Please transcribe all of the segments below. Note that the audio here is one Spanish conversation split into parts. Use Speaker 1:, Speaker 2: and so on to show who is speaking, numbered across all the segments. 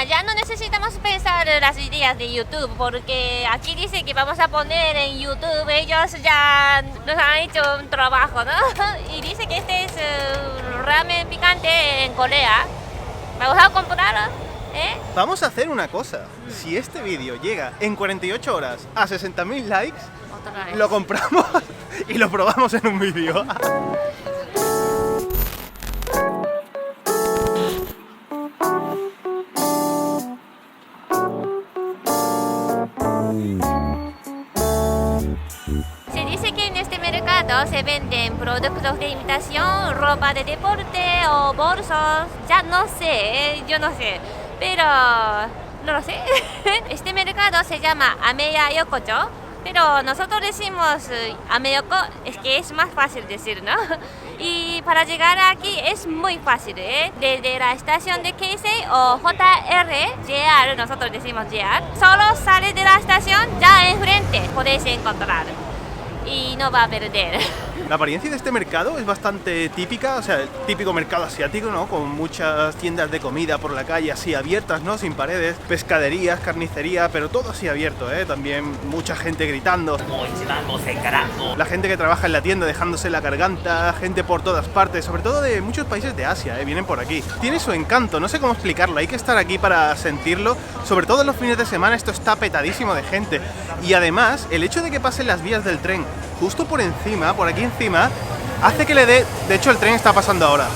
Speaker 1: ya no necesitamos pensar las ideas de YouTube, porque aquí dice que vamos a poner en YouTube, ellos ya nos han hecho un trabajo, ¿no? Y dice que este es ramen picante en Corea. Vamos a comprar, ¿eh?
Speaker 2: Vamos a hacer una cosa. Si este vídeo llega en 48 horas a 60.000 likes,
Speaker 1: Otra vez.
Speaker 2: lo compramos y lo probamos en un vídeo.
Speaker 1: Se dice que en este mercado se venden productos de imitación, ropa de deporte o bolsos. Ya no sé, yo no sé, pero no lo sé. Este mercado se llama Ameya Yokocho, pero nosotros decimos Ameyoko, es que es más fácil decir, ¿no? Y para llegar aquí es muy fácil, ¿eh? Desde la estación de Keisei o JR, nosotros decimos JR, solo sale de la estación, ya enfrente podéis encontrar y no va a perder.
Speaker 2: La apariencia de este mercado es bastante típica, o sea, el típico mercado asiático, ¿no? Con muchas tiendas de comida por la calle así abiertas, ¿no? Sin paredes, pescaderías, carnicería, pero todo así abierto, ¿eh? También mucha gente gritando. La gente que trabaja en la tienda dejándose la garganta, gente por todas partes, sobre todo de muchos países de Asia, ¿eh? Vienen por aquí. Tiene su encanto, no sé cómo explicarlo, hay que estar aquí para sentirlo. Sobre todo en los fines de semana esto está petadísimo de gente. Y además, el hecho de que pasen las vías del tren justo por encima, por aquí encima, hace que le dé, de hecho el tren está pasando ahora,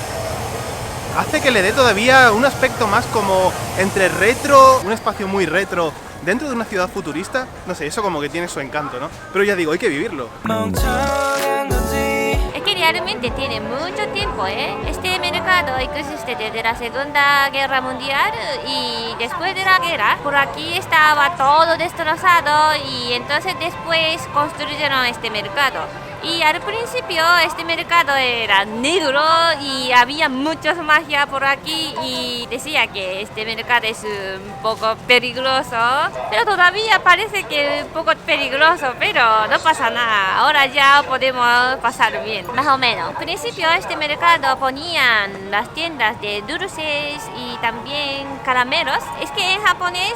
Speaker 2: hace que le dé todavía un aspecto más como entre retro, un espacio muy retro, dentro de una ciudad futurista, no sé, eso como que tiene su encanto, ¿no? Pero ya digo, hay que vivirlo.
Speaker 1: Es que realmente tiene mucho tiempo, ¿eh? Este mercado existe desde la Segunda Guerra Mundial y después de la guerra, por aquí estaba todo destrozado y entonces después construyeron este mercado. Y al principio este mercado era negro y había muchas magia por aquí y decía que este mercado es un poco peligroso, pero todavía parece que un poco peligroso, pero no pasa nada, ahora ya podemos pasar bien, más o menos. Al principio este mercado ponían las tiendas de dulces y también caramelos, es que en japonés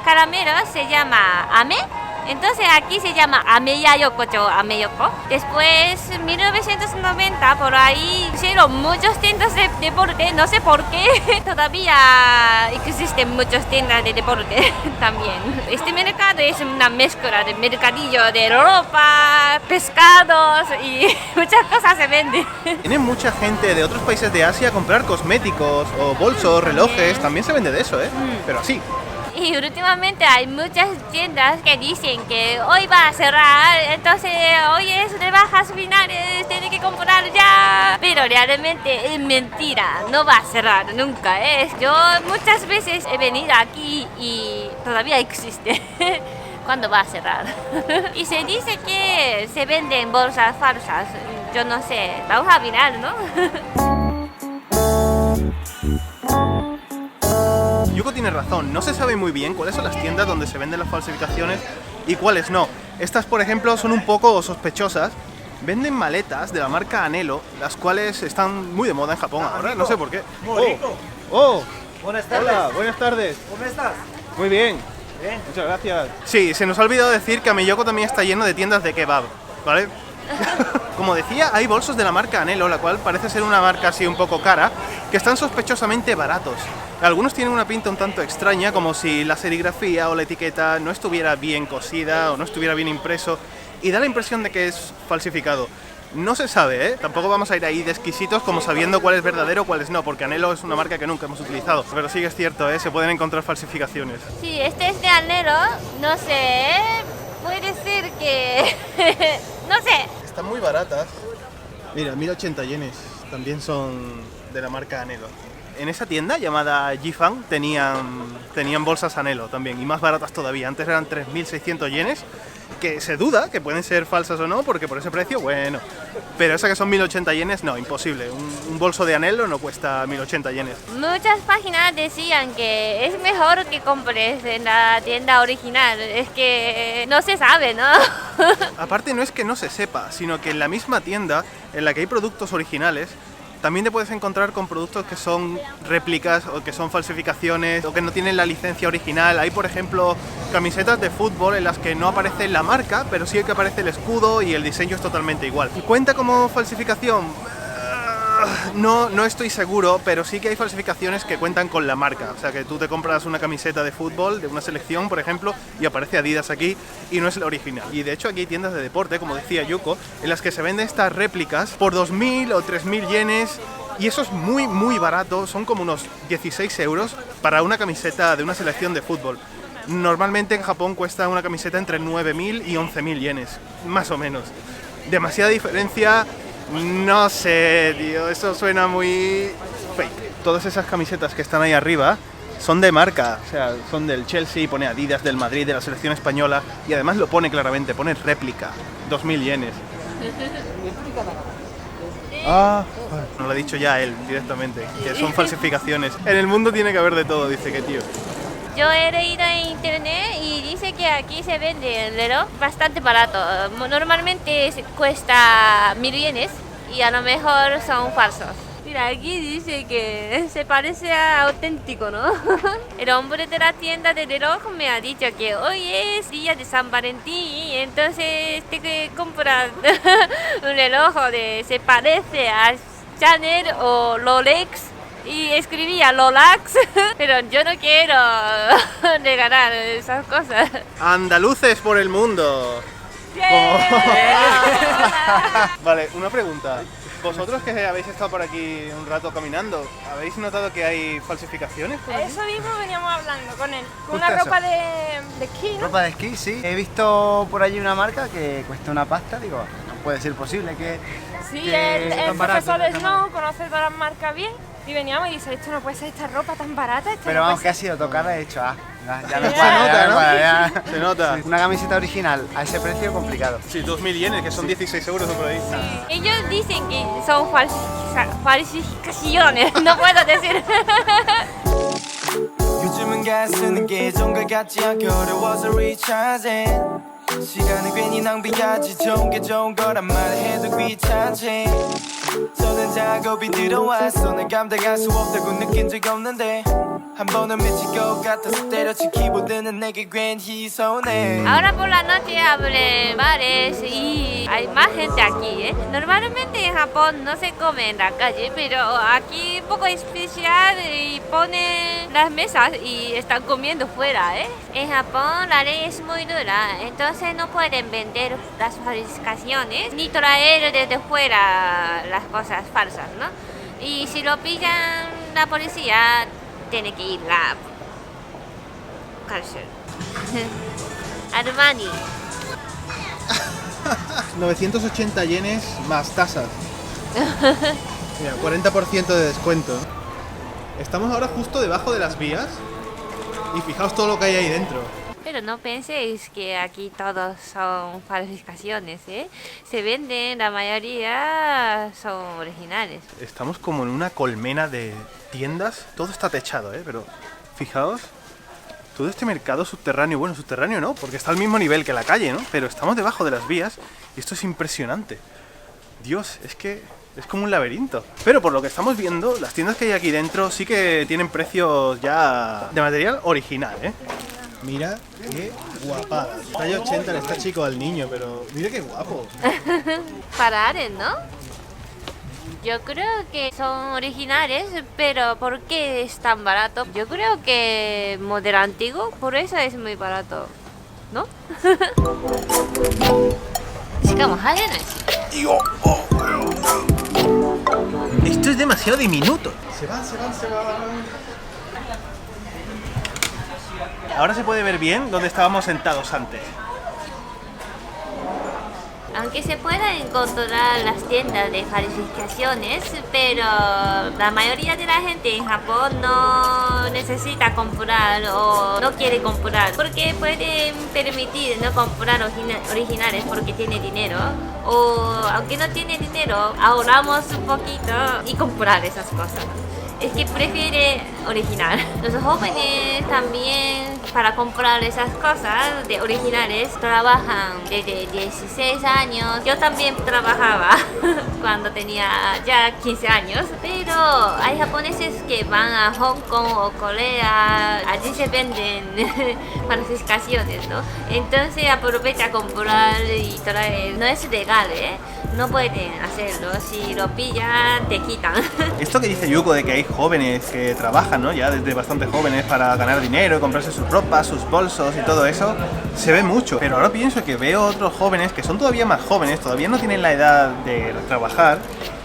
Speaker 1: caramelos se llama ame. Entonces aquí se llama Ameya Yokocho, Ameyoko. Después, en 1990, por ahí hicieron muchas tiendas de deporte, no sé por qué. Todavía existen muchas tiendas de deporte también. Este mercado es una mezcla de mercadillo de ropa, pescados y muchas cosas se venden.
Speaker 2: Viene mucha gente de otros países de Asia a comprar cosméticos o bolsos, relojes, también se vende de eso, ¿eh? Pero así.
Speaker 1: Y últimamente hay muchas tiendas que dicen que hoy va a cerrar, entonces hoy es rebajas finales, tiene que comprar ya. Pero realmente es mentira, no va a cerrar nunca, ¿eh? Yo muchas veces he venido aquí y todavía existe. ¿Cuándo va a cerrar? Y se dice que se venden bolsas falsas, yo no sé, vamos a mirar, ¿no?
Speaker 2: Yuko tiene razón, no se sabe muy bien cuáles son las tiendas donde se venden las falsificaciones y cuáles no. Estas, por ejemplo, son un poco sospechosas. Venden maletas de la marca Anelo, las cuales están muy de moda en Japón ahora, no sé por qué.
Speaker 3: Muy rico.
Speaker 2: ¡Oh!
Speaker 3: Buenas tardes.
Speaker 2: Hola, buenas tardes.
Speaker 3: ¿Cómo estás?
Speaker 2: Muy bien.
Speaker 3: Bien.
Speaker 2: Muchas gracias. Sí, se nos ha olvidado decir que Ameyoko también está lleno de tiendas de kebab, ¿vale? Como decía, hay bolsos de la marca Anelo, la cual parece ser una marca así un poco cara, que están sospechosamente baratos. Algunos tienen una pinta un tanto extraña, como si la serigrafía o la etiqueta no estuviera bien cosida o no estuviera bien impreso, y da la impresión de que es falsificado. No se sabe, ¿eh? Tampoco vamos a ir ahí de exquisitos como sabiendo cuál es verdadero o cuál es no, porque Anelo es una marca que nunca hemos utilizado. Pero sí que es cierto, ¿eh? Se pueden encontrar falsificaciones.
Speaker 1: Sí, este es de Anelo, no sé, puede ser que... no sé.
Speaker 2: Están muy baratas. Mira, 1080 yenes. También son de la marca Anelo. En esa tienda llamada Jifan tenían bolsas Anelo también, y más baratas todavía. Antes eran 3.600 yenes, que se duda que pueden ser falsas o no, porque por ese precio, bueno. Pero esa que son 1080 yenes, no, imposible. Un bolso de Anelo no cuesta 1080 yenes.
Speaker 1: Muchas páginas decían que es mejor que compres en la tienda original. Es que no se sabe, ¿no?
Speaker 2: Aparte no es que no se sepa, sino que en la misma tienda en la que hay productos originales, también te puedes encontrar con productos que son réplicas o que son falsificaciones o que no tienen la licencia original. Hay, por ejemplo, camisetas de fútbol en las que no aparece la marca, pero sí que aparece el escudo y el diseño es totalmente igual. ¿Cuenta como falsificación? No estoy seguro, pero sí que hay falsificaciones que cuentan con la marca. O sea, que tú te compras una camiseta de fútbol de una selección, por ejemplo, y aparece Adidas aquí y no es la original. Y de hecho aquí hay tiendas de deporte, como decía Yuko, en las que se venden estas réplicas por 2.000 o 3.000 yenes. Y eso es muy barato, son como unos 16 euros para una camiseta de una selección de fútbol. Normalmente en Japón cuesta una camiseta entre 9.000 y 11.000 yenes, más o menos. Demasiada diferencia. No sé, tío, eso suena muy fake. Todas esas camisetas que están ahí arriba son de marca, o sea, son del Chelsea, pone Adidas, del Madrid, de la selección española, y además lo pone claramente, pone réplica, 2.000 yenes. No lo ha dicho ya él directamente, que son falsificaciones. En el mundo tiene que haber de todo, dice que tío.
Speaker 1: Yo he leído en internet y dice que aquí se vende el reloj bastante barato. Normalmente cuesta 1.000 yenes y a lo mejor son falsos. Mira, aquí dice que se parece a auténtico, ¿no? El hombre de la tienda de reloj me ha dicho que hoy es día de San Valentín, entonces te que comprar un reloj se parece a Chanel o Rolex. Y escribía Lolax, pero yo no quiero regalar esas cosas.
Speaker 2: Andaluces por el mundo.
Speaker 1: Yeah.
Speaker 2: Vale, una pregunta. Vosotros que habéis estado por aquí un rato caminando, ¿habéis notado que hay falsificaciones por aquí?
Speaker 3: Eso mismo veníamos hablando con él. Con
Speaker 4: Justo
Speaker 3: una
Speaker 4: eso.
Speaker 3: ropa de esquí, ¿no?
Speaker 4: Ropa de esquí, sí. He visto por allí una marca que cuesta una pasta, digo, no puede ser posible que...
Speaker 3: Sí,
Speaker 4: que
Speaker 3: el
Speaker 4: tan barato,
Speaker 3: profesor
Speaker 4: tan
Speaker 3: Snow conoce todas las marcas bien. Y veníamos y dice, esto no puede ser esta ropa tan barata. Esto
Speaker 4: Pero
Speaker 3: no
Speaker 4: vamos,
Speaker 3: puede
Speaker 4: que ha sido tocarla, he dicho, ya me
Speaker 3: Se
Speaker 4: cuadra,
Speaker 2: nota,
Speaker 4: ya me
Speaker 2: ¿no?
Speaker 4: cuadra, ya.
Speaker 2: Se nota.
Speaker 4: Una camiseta original a ese precio complicado.
Speaker 2: Sí, 2.000 yenes, que son 16 euros o por ahí.
Speaker 1: Ellos dicen que son falsificaciones, no puedo decir.
Speaker 5: 요즘은 gas 쓰는 게 예전과 같지 않게 어려워서 recharging 시간을 괜히 낭비하지 좋은 게 좋은 거란 말해도 귀찮지 저는 작업이 들어왔어 날 감당할 수 없다고 느낀 적 없는데 한 번은 미칠 것 같아서 때려친 키보드는 내게 괜히 손해
Speaker 1: Ahora por la noche abre bares y hay más gente aquí, ¿eh? Normalmente en Japón no se come en la calle, pero aquí un poco especial y ponen las mesas y están comiendo fuera, ¿eh? En Japón la ley es muy dura, entonces no pueden vender las falsificaciones ni traer desde fuera las cosas falsas, ¿no? Y si lo pillan la policía, tiene que ir a la cárcel. Armani.
Speaker 2: 980 yenes más tasas. Mira, 40% de descuento. Estamos ahora justo debajo de las vías y fijaos todo lo que hay ahí dentro.
Speaker 1: Pero no penséis que aquí todos son falsificaciones, ¿eh? Se venden, la mayoría son originales.
Speaker 2: Estamos como en una colmena de tiendas. Todo está techado, pero fijaos. Todo este mercado subterráneo, bueno, subterráneo no, porque está al mismo nivel que la calle, ¿no? Pero estamos debajo de las vías y esto es impresionante. Dios, es que es como un laberinto. Pero por lo que estamos viendo, las tiendas que hay aquí dentro sí que tienen precios ya de material original, ¿eh? Mira qué guapada. Talla 80 le está chico al niño, pero mira qué guapo.
Speaker 1: Para Aren, ¿no? Yo creo que son originales, pero ¿por qué es tan barato? Yo creo que modelo antiguo, por eso es muy barato, ¿no?
Speaker 2: Esto es demasiado diminuto. Se van. Ahora se puede ver bien dónde estábamos sentados antes.
Speaker 1: Aunque se pueda encontrar las tiendas de falsificaciones, pero la mayoría de la gente en Japón no necesita comprar o no quiere comprar porque pueden permitir no comprar originales porque tiene dinero, o aunque no tiene dinero ahorramos un poquito y comprar esas cosas. es que prefiere original. Los jóvenes también para comprar esas cosas de originales trabajan desde 16 años. Yo también trabajaba cuando tenía ya 15 años, pero hay japoneses que van a Hong Kong o Corea, allí se venden falsificaciones, ¿no? Entonces aprovecha a comprar y traer. No es legal, ¿eh? No pueden hacerlo, si lo pillan te quitan.
Speaker 2: Esto que dice Yuko de que hay jóvenes que trabajan, ¿no? Ya desde bastante jóvenes para ganar dinero, comprarse sus ropas, sus bolsos y todo eso, se ve mucho. Pero ahora pienso que veo otros jóvenes que son todavía más jóvenes, todavía no tienen la edad de trabajar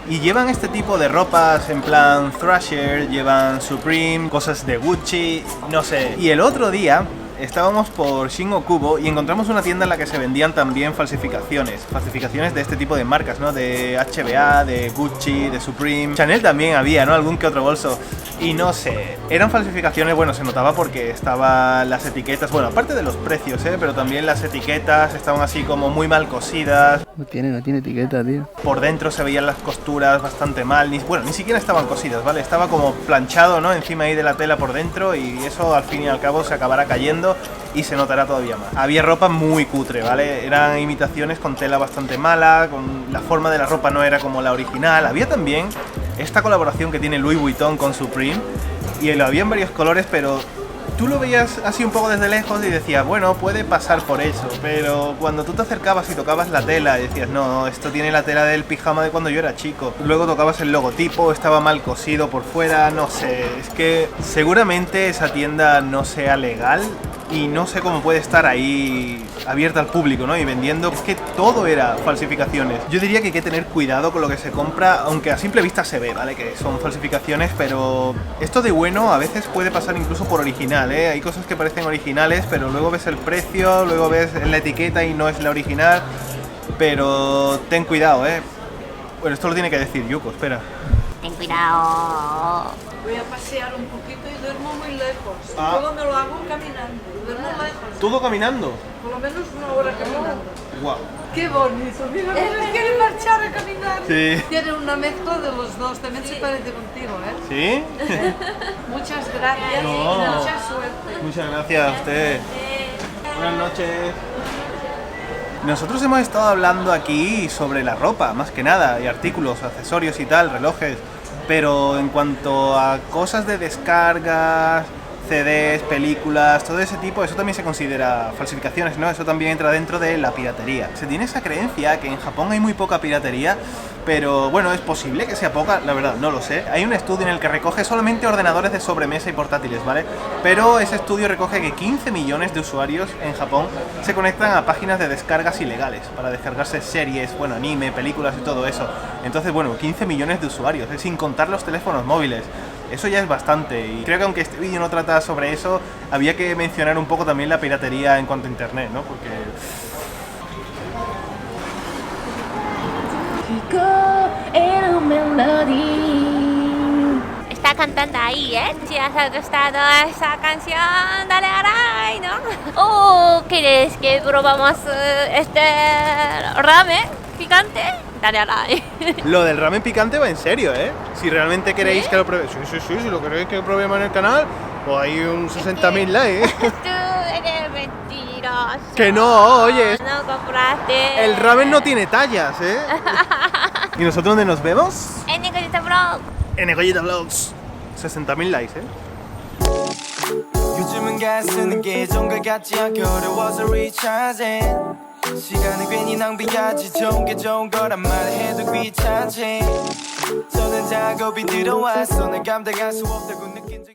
Speaker 2: y llevan este tipo de ropas en plan Thrasher, llevan Supreme, cosas de Gucci, no sé. Y el otro día estábamos por Shin-Okubo y encontramos una tienda en la que se vendían también falsificaciones de este tipo de marcas, ¿no? De HBA, de Gucci, de Supreme, Chanel también había, ¿no? Algún que otro bolso. Y no sé, eran falsificaciones, bueno, se notaba porque estaban las etiquetas, bueno, aparte de los precios, pero también las etiquetas estaban así como muy mal cosidas.
Speaker 4: No tiene etiqueta, tío.
Speaker 2: Por dentro se veían las costuras bastante mal, ni siquiera estaban cosidas, ¿vale? Estaba como planchado, ¿no? Encima ahí de la tela por dentro y eso al fin y al cabo se acabará cayendo y se notará todavía más. Había ropa muy cutre, ¿vale? Eran imitaciones con tela bastante mala, con la forma de la ropa no era como la original. Había también esta colaboración que tiene Louis Vuitton con Supreme y lo había en varios colores, pero tú lo veías así un poco desde lejos y decías, bueno, puede pasar por eso, pero cuando tú te acercabas y tocabas la tela y decías, no, esto tiene la tela del pijama de cuando yo era chico. Luego tocabas el logotipo, estaba mal cosido por fuera, no sé, es que seguramente esa tienda no sea legal y no sé cómo puede estar ahí abierta al público, ¿no? Y vendiendo, es que todo era falsificaciones. Yo diría que hay que tener cuidado con lo que se compra, aunque a simple vista se ve, ¿vale? Que son falsificaciones, pero esto de bueno a veces puede pasar incluso por original, ¿eh? Hay cosas que parecen originales, pero luego ves el precio, luego ves la etiqueta y no es la original, pero ten cuidado, ¿eh? Bueno, esto lo tiene que decir Yuko, espera.
Speaker 1: Ten cuidado.
Speaker 6: Voy a pasear un poquito y duermo muy lejos.
Speaker 2: Ah.
Speaker 6: Todo me lo hago caminando. Duermo lejos.
Speaker 2: ¿Todo caminando?
Speaker 6: Por lo menos 1 hora caminando.
Speaker 2: Guau.
Speaker 6: ¡Qué bonito! Mira, mira, quiere marchar a caminar.
Speaker 2: Sí.
Speaker 6: Tiene una mezcla de los dos. También se parece contigo, ¿eh?
Speaker 2: ¿Sí?
Speaker 6: Muchas gracias
Speaker 2: No.
Speaker 6: y mucha suerte.
Speaker 2: Muchas gracias a usted. Buenas noches. Nosotros hemos estado hablando aquí sobre la ropa, más que nada, y artículos, accesorios y tal, relojes. Pero en cuanto a cosas de descargas, CDs, películas, todo ese tipo, eso también se considera falsificaciones, ¿no? Eso también entra dentro de la piratería. Se tiene esa creencia que en Japón hay muy poca piratería, pero bueno, es posible que sea poca, la verdad, no lo sé. Hay un estudio en el que recoge solamente ordenadores de sobremesa y portátiles, ¿vale? Pero ese estudio recoge que 15 millones de usuarios en Japón se conectan a páginas de descargas ilegales para descargarse series, bueno, anime, películas y todo eso. Entonces, bueno, 15 millones de usuarios, sin contar los teléfonos móviles. Eso ya es bastante, y creo que aunque este vídeo no trata sobre eso, había que mencionar un poco también la piratería en cuanto a internet, ¿no? Porque...
Speaker 1: Está cantando ahí, ¿eh? Si has gustado esa canción, dale a like, ¿no? ¿O quieres que probamos este ramen picante? Dale a like.
Speaker 2: Lo del ramen picante va en serio, ¿eh? Si realmente queréis que lo probemos... Sí, si lo queréis que lo probemos en el canal, pues hay un 60.000 likes.
Speaker 1: Tú eres mentiroso.
Speaker 2: Que no, oye.
Speaker 1: No compraste.
Speaker 2: El ramen no tiene tallas, ¿eh? ¿Y nosotros dónde nos vemos?
Speaker 1: En Negollita Vlog.
Speaker 2: En Negollita Vlogs. 60.000 likes, ¿eh?
Speaker 5: 요즘은 가쓰는 게 예전과 같지 않게 어려워서 recharging 시간을 괜히 낭비하지 좋은 게 좋은 거란 말해도 귀찮지 저는 작업이 들어왔어 날 감당할 수 없다고 느낀 적